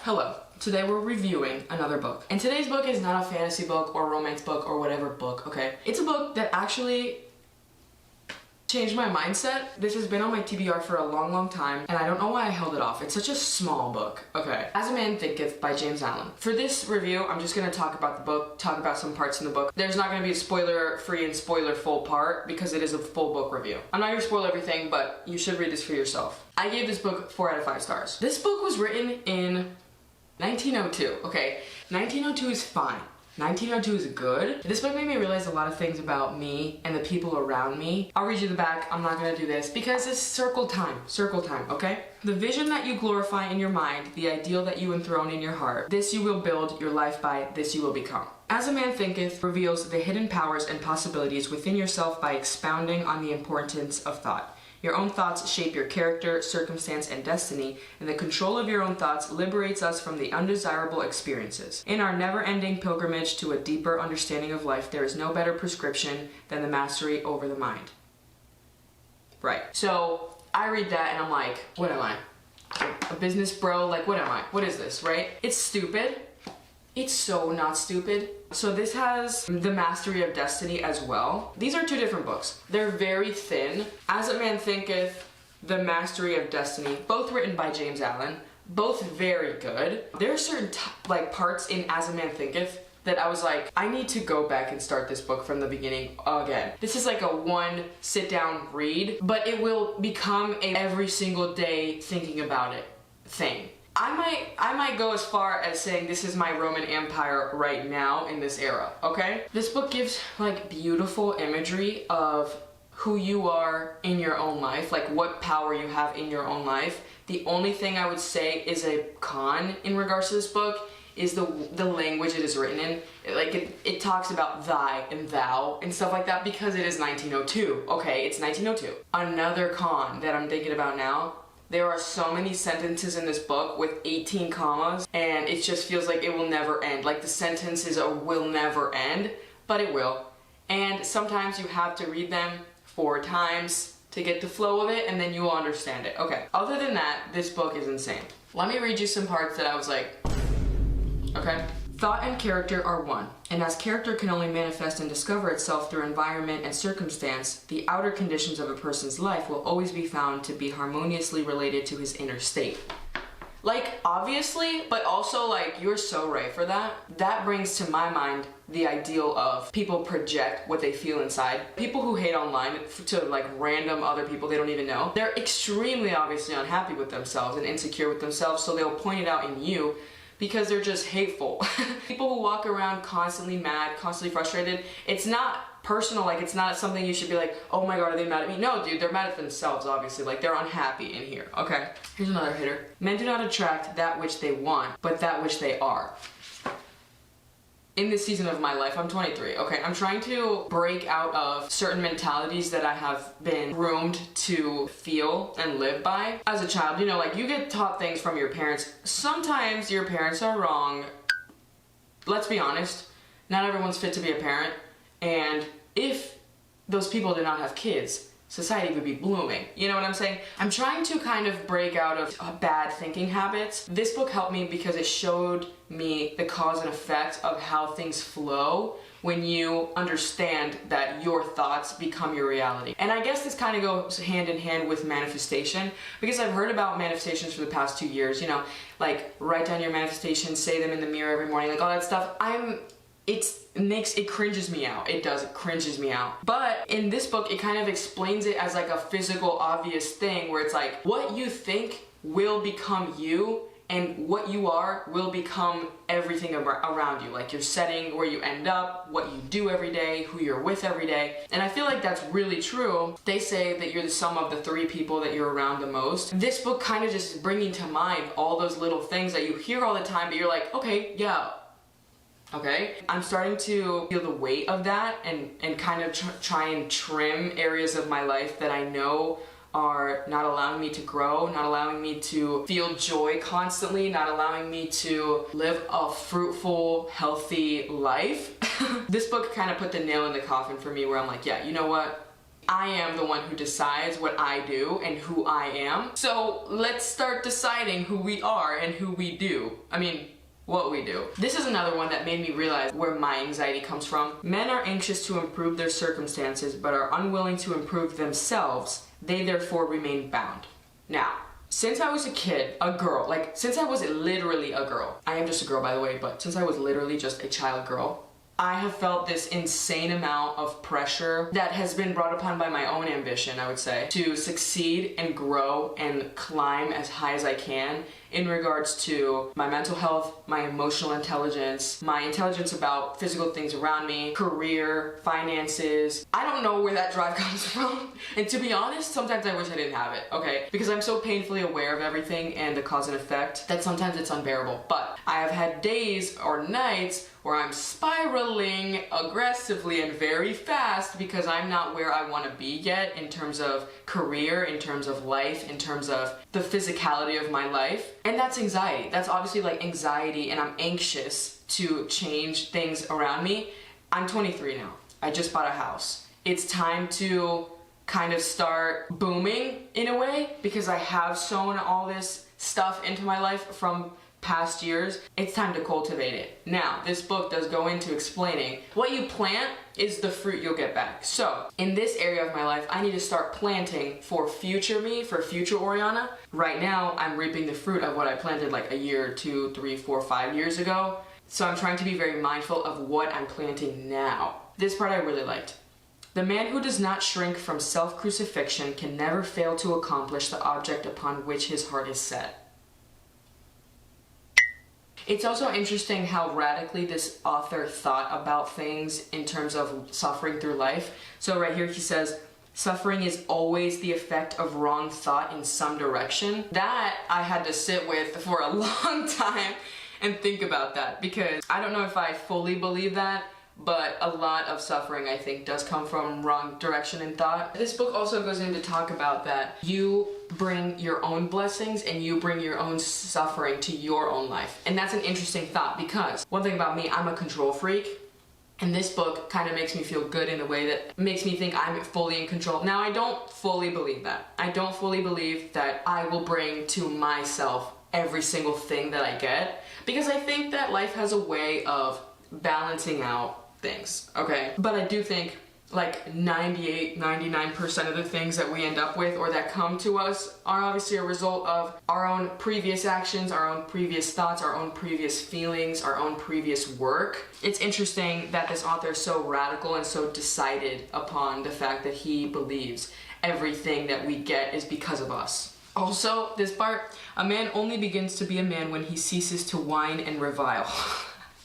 Hello. Today we're reviewing another book. And today's book is not a fantasy book or romance book or whatever book, okay? It's a book that actually changed my mindset. This has been on my TBR for a long time, and I don't know why I held it off. It's such a small book. Okay. As a Man Thinketh by James Allen. For this review, I'm just gonna talk about the book, talk about some parts in the book. There's not gonna be a spoiler-free and spoiler-full part because it is a full book review. I'm not gonna spoil everything, but you should read this for yourself. I gave this book 4 out of 5 stars. This book was written in 1902, okay? 1902 is fine. 1902 is good. This book made me realize a lot of things about me and the people around me. I'll read you the back. I'm not gonna do this because it's circle time, okay? The vision that you glorify in your mind, the ideal that you enthrone in your heart, this you will build your life by, this you will become. As a Man Thinketh reveals the hidden powers and possibilities within yourself by expounding on the importance of thought. Your own thoughts shape your character, circumstance, and destiny, and the control of your own thoughts liberates us from the undesirable experiences. In our never-ending pilgrimage to a deeper understanding of life, there is no better prescription than the mastery over the mind. Right. So, I read that and I'm like, what am I? A business bro? Like, what am I? What is this, right? It's stupid. It's so not stupid. So this has the mastery of destiny as well. These are 2 different books. They're very thin. As a Man Thinketh, the mastery of destiny, both written by James Allen, both very good. There are certain parts in As a Man Thinketh that I was like, I need to go back and start this book from the beginning again. This is like a one sit down read, but it will become a every single day thinking about it thing. I might go as far as saying this is my Roman Empire right now in this era, okay? This book gives like beautiful imagery of who you are in your own life, like what power you have in your own life. The only thing I would say is a con in regards to this book is the language it is written in. It talks about thy and thou and stuff like that because it is 1902. Okay, it's 1902. Another con that I'm thinking about now, there are so many sentences in this book with 18 commas, and it just feels like it will never end. Like the sentences will never end, but it will. And sometimes you have to read them 4 times to get the flow of it, and then you will understand it. Okay, other than that, this book is insane. Let me read you some parts that I was like, okay? Thought and character are one, and as character can only manifest and discover itself through environment and circumstance, the outer conditions of a person's life will always be found to be harmoniously related to his inner state. Like, obviously, but also, like, you're so right for that. That brings to my mind the ideal of people project what they feel inside. People who hate online to, like, random other people they don't even know, they're extremely obviously unhappy with themselves and insecure with themselves, so they'll point it out in you because they're just hateful. People who walk around constantly mad, constantly frustrated, it's not personal, like it's not something you should be like, oh my god, are they mad at me? No, dude, they're mad at themselves, obviously. Like, they're unhappy in here, okay? Here's another hitter. Men do not attract that which they want, but that which they are. In this season of my life, I'm 23, okay? I'm trying to break out of certain mentalities that I have been groomed to feel and live by. As a child, you know, like, you get taught things from your parents. Sometimes your parents are wrong. Let's be honest, not everyone's fit to be a parent, and if those people did not have kids, society would be blooming. You know what I'm saying? I'm trying to kind of break out of bad thinking habits. This book helped me because it showed me the cause and effect of how things flow when you understand that your thoughts become your reality. And I guess this kind of goes hand in hand with manifestation, because I've heard about manifestations for the past 2 years, you know, like write down your manifestations, say them in the mirror every morning, like all that stuff. It cringes me out. It does, it cringes me out. But in this book, it kind of explains it as like a physical, obvious thing where it's like, what you think will become you, and what you are will become everything around you. Like your setting, where you end up, what you do every day, who you're with every day. And I feel like that's really true. They say that you're the sum of the 3 people that you're around the most. This book kind of just bringing to mind all those little things that you hear all the time, but you're like, okay, yeah. Okay, I'm starting to feel the weight of that and kind of try and trim areas of my life that I know are not allowing me to grow, not allowing me to feel joy constantly, not allowing me to live a fruitful, healthy life. This book kind of put the nail in the coffin for me where I'm like, yeah, you know what? I am the one who decides what I do and who I am. So let's start deciding who we are and who we do. I mean, what we do. This is another one that made me realize where my anxiety comes from. Men are anxious to improve their circumstances but are unwilling to improve themselves. They therefore remain bound. Now, since I was a kid, a girl, like since I was literally a girl, I am just a girl by the way, but since I was literally just a child girl, I have felt this insane amount of pressure that has been brought upon by my own ambition, I would say, to succeed and grow and climb as high as I can in regards to my mental health, my emotional intelligence, my intelligence about physical things around me, career, finances. I don't know where that drive comes from. And to be honest, sometimes I wish I didn't have it, okay? Because I'm so painfully aware of everything and the cause and effect that sometimes it's unbearable. But I have had days or nights where I'm spiraling aggressively and very fast because I'm not where I want to be yet in terms of career, in terms of life, in terms of the physicality of my life. And that's anxiety. That's obviously like anxiety, and I'm anxious to change things around me. I'm 23 now. I just bought a house. It's time to kind of start booming in a way because I have sown all this stuff into my life from past years. It's time to cultivate it. Now, this book does go into explaining what you plant is the fruit you'll get back. So, in this area of my life, I need to start planting for future me, for future Oriana. Right now, I'm reaping the fruit of what I planted like a year, 2, 3, 4, 5 years ago. So I'm trying to be very mindful of what I'm planting now. This part I really liked. The man who does not shrink from self-crucifixion can never fail to accomplish the object upon which his heart is set. It's also interesting how radically this author thought about things in terms of suffering through life. So right here he says, suffering is always the effect of wrong thought in some direction. That I had to sit with for a long time and think about that, because I don't know if I fully believe that, but a lot of suffering I think does come from wrong direction in thought. This book also goes in to talk about that you bring your own blessings and you bring your own suffering to your own life. And that's an interesting thought, because one thing about me, I'm a control freak. And this book kind of makes me feel good in a way that makes me think I'm fully in control. Now, I don't fully believe that. I don't fully believe that I will bring to myself every single thing that I get, because I think that life has a way of balancing out things, okay? But I do think like 98-99% of the things that we end up with or that come to us are obviously a result of our own previous actions, our own previous thoughts, our own previous feelings, our own previous work. It's interesting that this author is so radical and so decided upon the fact that he believes everything that we get is because of us. Also, this part, a man only begins to be a man when he ceases to whine and revile.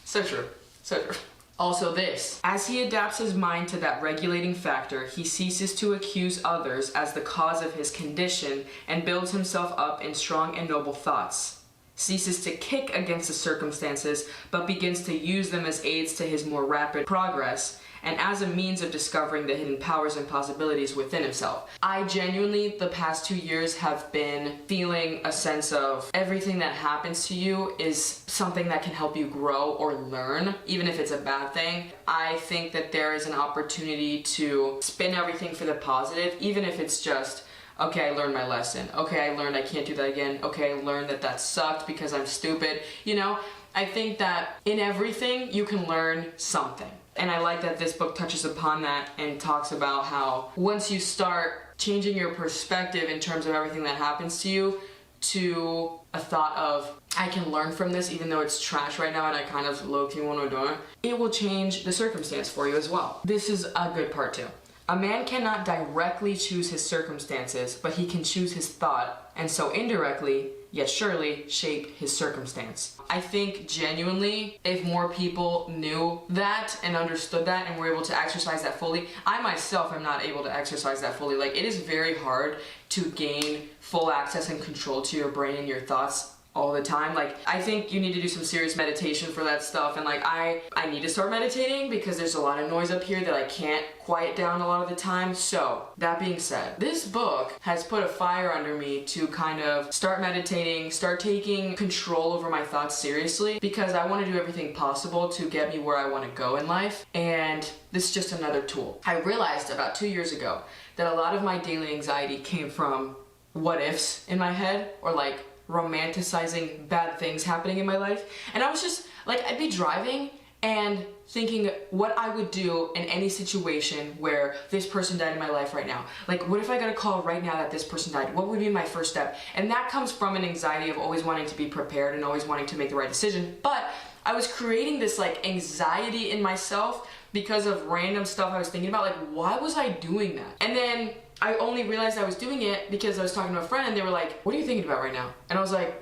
So true, so true. Also this, as he adapts his mind to that regulating factor, he ceases to accuse others as the cause of his condition and builds himself up in strong and noble thoughts. Ceases to kick against the circumstances, but begins to use them as aids to his more rapid progress and as a means of discovering the hidden powers and possibilities within himself. I genuinely, the past 2 years, have been feeling a sense of everything that happens to you is something that can help you grow or learn, even if it's a bad thing. I think that there is an opportunity to spin everything for the positive, even if it's just, okay, I learned my lesson. Okay, I learned I can't do that again. Okay, I learned that sucked because I'm stupid. You know, I think that in everything you can learn something. And I like that this book touches upon that and talks about how once you start changing your perspective in terms of everything that happens to you to a thought of, I can learn from this even though it's trash right now and I kind of low-key want to do it, it will change the circumstance for you as well. This is a good part too. A man cannot directly choose his circumstances, but he can choose his thought, and so indirectly, yet surely, shape his circumstance. I think genuinely, if more people knew that and understood that and were able to exercise that fully, I myself am not able to exercise that fully. Like, it is very hard to gain full access and control to your brain and your thoughts all the time. Like, I think you need to do some serious meditation for that stuff, and like I need to start meditating because there's a lot of noise up here that I can't quiet down a lot of the time. So that being said, this book has put a fire under me to kind of start meditating, start taking control over my thoughts seriously, because I want to do everything possible to get me where I want to go in life, and this is just another tool. I realized about 2 years ago that a lot of my daily anxiety came from what ifs in my head, or like romanticizing bad things happening in my life. And I was just like, I'd be driving and thinking what I would do in any situation where this person died in my life right now. Like, what if I got a call right now that this person died? What would be my first step? And that comes from an anxiety of always wanting to be prepared and always wanting to make the right decision. But I was creating this like anxiety in myself because of random stuff I was thinking about. Like, why was I doing that? And then I only realized I was doing it because I was talking to a friend and they were like, what are you thinking about right now? And I was like,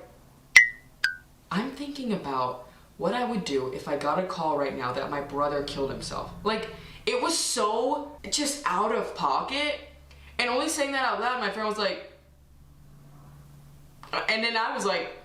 I'm thinking about what I would do if I got a call right now that my brother killed himself. Like, it was so just out of pocket. And only saying that out loud, my friend was like, and then I was like,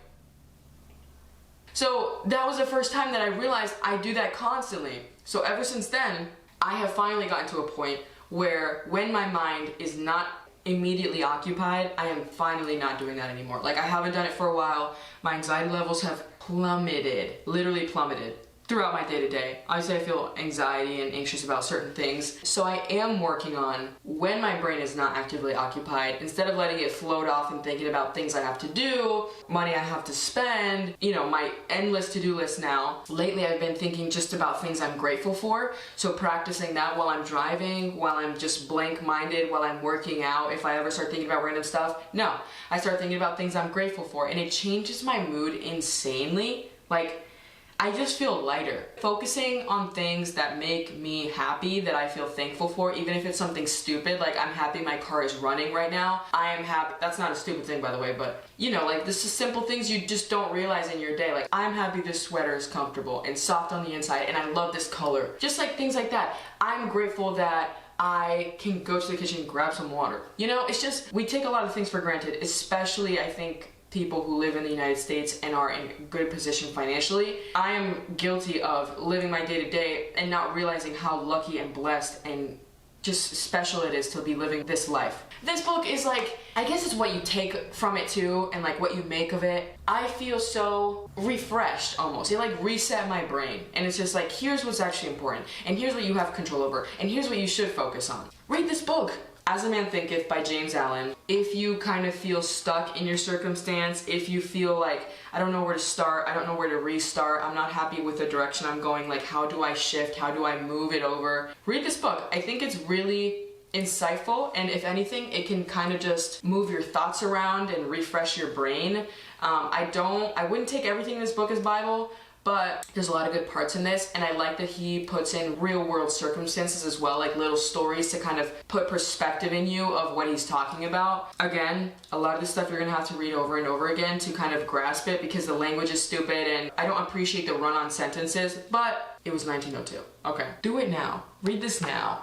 so that was the first time that I realized I do that constantly. So ever since then, I have finally gotten to a point where when my mind is not immediately occupied, I am finally not doing that anymore. Like, I haven't done it for a while. My anxiety levels have plummeted, literally plummeted throughout my day-to-day. Obviously, I feel anxiety and anxious about certain things. So I am working on, when my brain is not actively occupied, instead of letting it float off and thinking about things I have to do, money I have to spend, you know, my endless to-do list now. Lately, I've been thinking just about things I'm grateful for. So practicing that while I'm driving, while I'm just blank-minded, while I'm working out, if I ever start thinking about random stuff, no. I start thinking about things I'm grateful for, and it changes my mood insanely. Like, I just feel lighter. Focusing on things that make me happy, that I feel thankful for, even if it's something stupid, like I'm happy my car is running right now. I am happy. That's not a stupid thing, by the way, but you know, like, this is simple things you just don't realize in your day. Like, I'm happy this sweater is comfortable and soft on the inside, and I love this color. Just like things like that. I'm grateful that I can go to the kitchen and grab some water. You know, it's just, we take a lot of things for granted, especially, I think, people who live in the United States and are in a good position financially. I am guilty of living my day-to-day and not realizing how lucky and blessed and just special it is to be living this life. This book is like, I guess it's what you take from it too, and like what you make of it. I feel so refreshed almost. It like reset my brain, and it's just like, here's what's actually important, and here's what you have control over, and here's what you should focus on. Read this book. As a Man Thinketh by James Allen. If you kind of feel stuck in your circumstance, if you feel like, I don't know where to start, I don't know where to restart, I'm not happy with the direction I'm going, like, how do I shift, how do I move it over? Read this book. I think it's really insightful, and if anything, it can kind of just move your thoughts around and refresh your brain. I wouldn't take everything in this book as Bible, but there's a lot of good parts in this, and I like that he puts in real world circumstances as well, like little stories to kind of put perspective in you of what he's talking about. Again, a lot of this stuff you're gonna have to read over and over again to kind of grasp it, because the language is stupid and I don't appreciate the run-on sentences, but it was 1902. Okay, do it now. Read this now.